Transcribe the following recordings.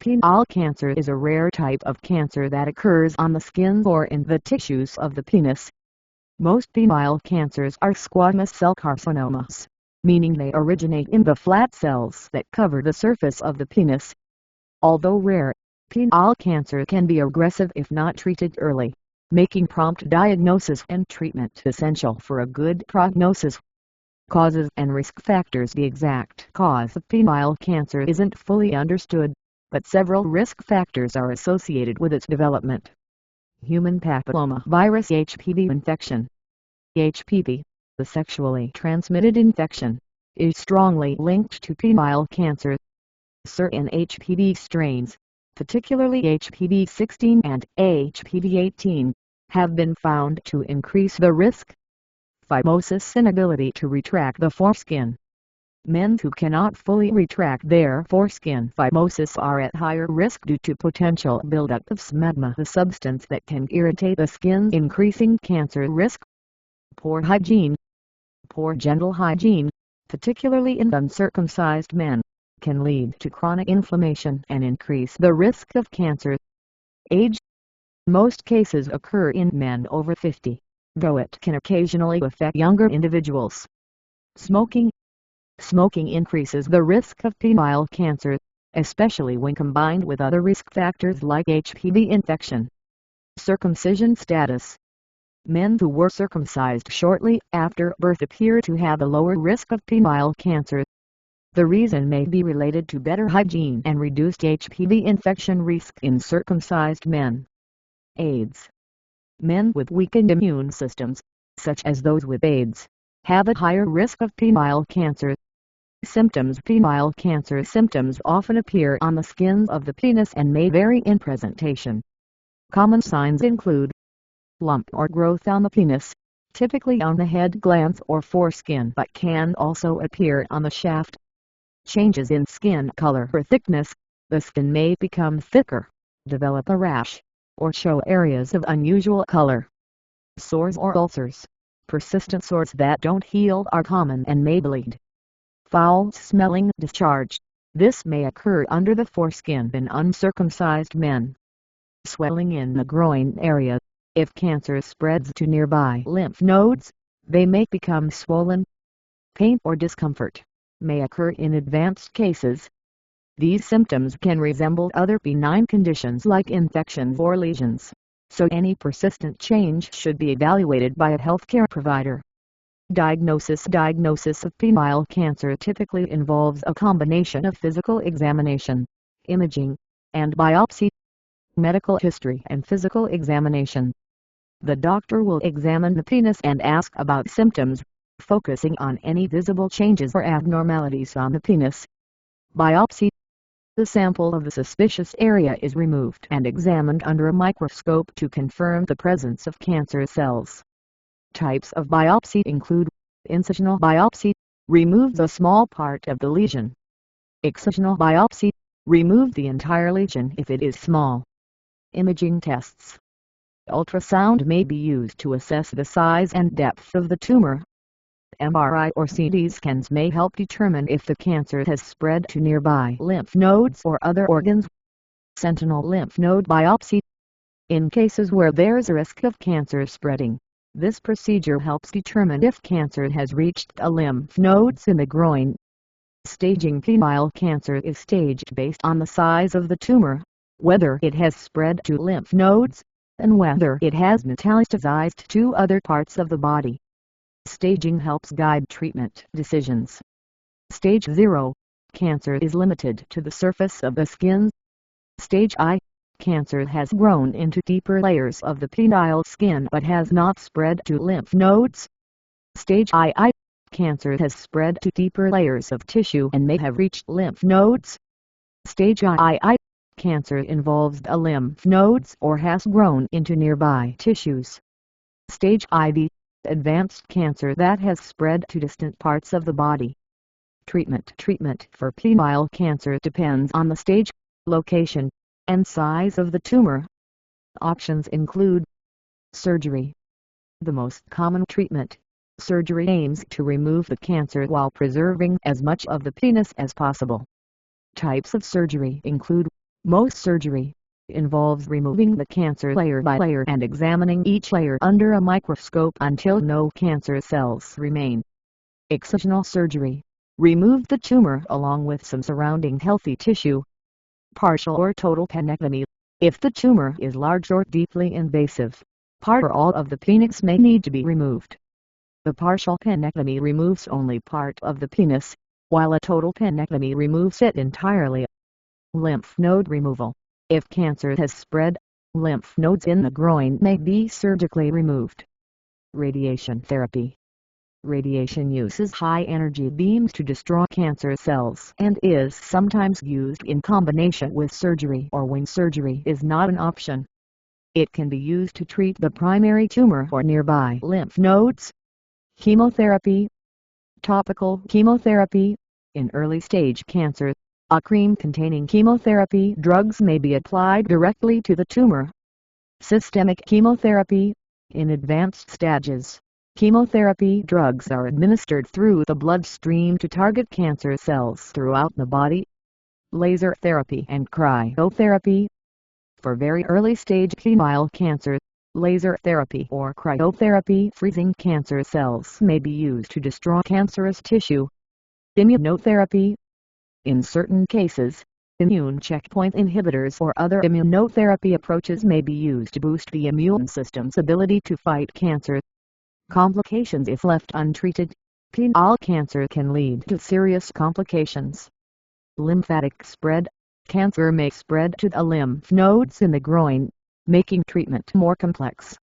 Penile cancer is a rare type of cancer that occurs on the skin or in the tissues of the penis. Most penile cancers are squamous cell carcinomas, meaning they originate in the flat cells that cover the surface of the penis. Although rare, penile cancer can be aggressive if not treated early, making prompt diagnosis and treatment essential for a good prognosis. Causes and risk factors. The exact cause of penile cancer isn't fully understood, but several risk factors are associated with its development. Human papillomavirus (HPV) infection. HPV, the sexually transmitted infection, is strongly linked to penile cancer. Certain HPV strains, particularly HPV 16 and HPV 18, have been found to increase the risk. Phimosis, inability to retract the foreskin. Men who cannot fully retract their foreskin phimosis are at higher risk due to potential buildup of smegma, the substance that can irritate the skin, increasing cancer risk. Poor hygiene. Poor genital hygiene, particularly in uncircumcised men, can lead to chronic inflammation and increase the risk of cancer. Age. Most cases occur in men over 50, though it can occasionally affect younger individuals. Smoking. Smoking increases the risk of penile cancer, especially when combined with other risk factors like HPV infection. Circumcision status. Men who were circumcised shortly after birth appear to have a lower risk of penile cancer. The reason may be related to better hygiene and reduced HPV infection risk in circumcised men. AIDS. Men with weakened immune systems, such as those with AIDS, have a higher risk of penile cancer. Symptoms. Penile cancer symptoms often appear on the skin of the penis and may vary in presentation. Common signs include lump or growth on the penis, typically on the head glands or foreskin, but can also appear on the shaft. Changes in skin color or thickness. The skin may become thicker, develop a rash, or show areas of unusual color. Sores or ulcers. Persistent sores that don't heal are common and may bleed. Foul-smelling discharge. This may occur under the foreskin in uncircumcised men. Swelling in the groin area. If cancer spreads to nearby lymph nodes, they may become swollen. Pain or discomfort may occur in advanced cases. These symptoms can resemble other benign conditions like infections or lesions, so any persistent change should be evaluated by a healthcare provider. Diagnosis. Diagnosis of penile cancer typically involves a combination of physical examination, imaging, and biopsy. Medical history and physical examination. The doctor will examine the penis and ask about symptoms, focusing on any visible changes or abnormalities on the penis. Biopsy. The sample of the suspicious area is removed and examined under a microscope to confirm the presence of cancer cells. Types of biopsy include incisional biopsy, remove the small part of the lesion. Excisional biopsy, remove the entire lesion if it is small. Imaging tests. Ultrasound may be used to assess the size and depth of the tumor. MRI or CT scans may help determine if the cancer has spread to nearby lymph nodes or other organs. Sentinel lymph node biopsy. In cases where there's a risk of cancer spreading, this procedure helps determine if cancer has reached the lymph nodes in the groin. Staging. Penile cancer is staged based on the size of the tumor, whether it has spread to lymph nodes, and whether it has metastasized to other parts of the body. Staging helps guide treatment decisions. Stage 0. Cancer is limited to the surface of the skin. Stage I. Cancer has grown into deeper layers of the penile skin but has not spread to lymph nodes. Stage II. Cancer has spread to deeper layers of tissue and may have reached lymph nodes. Stage II. Cancer involves the lymph nodes or has grown into nearby tissues. Stage IV. Advanced cancer that has spread to distant parts of the body. Treatment. Treatment for penile cancer depends on the stage, location, and size of the tumor. Options include surgery. The most common treatment, surgery, aims to remove the cancer while preserving as much of the penis as possible. Types of surgery include Most surgery involves removing the cancer layer by layer and examining each layer under a microscope until no cancer cells remain. Excisional surgery removes the tumor along with some surrounding healthy tissue. Partial or total penectomy, if the tumor is large or deeply invasive, part or all of the penis may need to be removed. The partial penectomy removes only part of the penis, while a total penectomy removes it entirely. Lymph node removal. If cancer has spread, lymph nodes in the groin may be surgically removed. Radiation therapy. Radiation uses high-energy beams to destroy cancer cells and is sometimes used in combination with surgery or when surgery is not an option. It can be used to treat the primary tumor or nearby lymph nodes. Chemotherapy. Topical chemotherapy. In early-stage cancer, a cream containing chemotherapy drugs may be applied directly to the tumor. Systemic chemotherapy. In advanced stages, chemotherapy drugs are administered through the bloodstream to target cancer cells throughout the body. Laser therapy and cryotherapy. For very early-stage penile cancer, laser therapy or cryotherapy freezing cancer cells may be used to destroy cancerous tissue. Immunotherapy. In certain cases, immune checkpoint inhibitors or other immunotherapy approaches may be used to boost the immune system's ability to fight cancer. Complications. If left untreated, penile cancer can lead to serious complications. Lymphatic spread. Cancer may spread to the lymph nodes in the groin, making treatment more complex.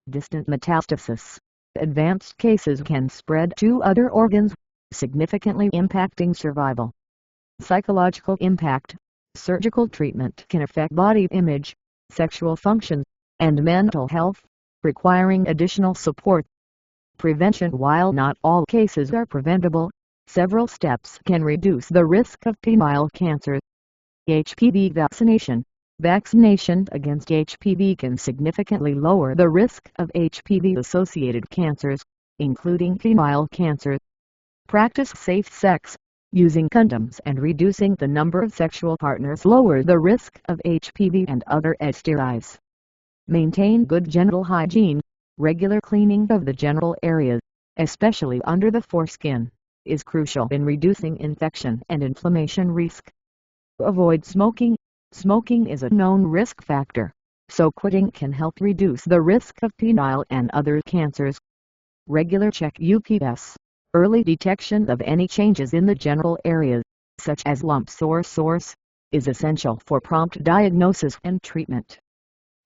Distant metastasis. Advanced cases can spread to other organs, significantly impacting survival. Psychological impact. Surgical treatment can affect body image, sexual function, and mental health, requiring additional support. Prevention. While not all cases are preventable, several steps can reduce the risk of penile cancer. HPV vaccination. Vaccination against HPV can significantly lower the risk of HPV-associated cancers, including penile cancer. Practice safe sex. Using condoms and reducing the number of sexual partners lower the risk of HPV and other STIs. Maintain good genital hygiene. Regular cleaning of the genital areas, especially under the foreskin, is crucial in reducing infection and inflammation risk. Avoid smoking. Smoking is a known risk factor, so quitting can help reduce the risk of penile and other cancers. Regular check UPS. Early detection of any changes in the genital areas, such as lumps or sores, is essential for prompt diagnosis and treatment.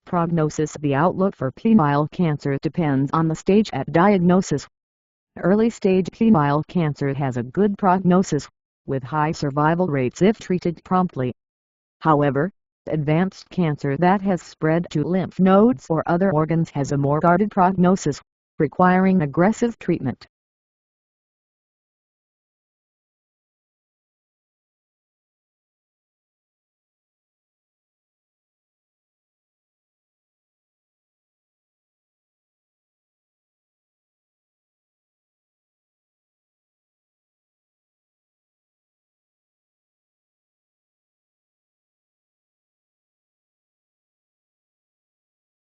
Prognosis. The outlook for penile cancer depends on the stage at diagnosis. Early-stage penile cancer has a good prognosis, with high survival rates if treated promptly. However, advanced cancer that has spread to lymph nodes or other organs has a more guarded prognosis, requiring aggressive treatment.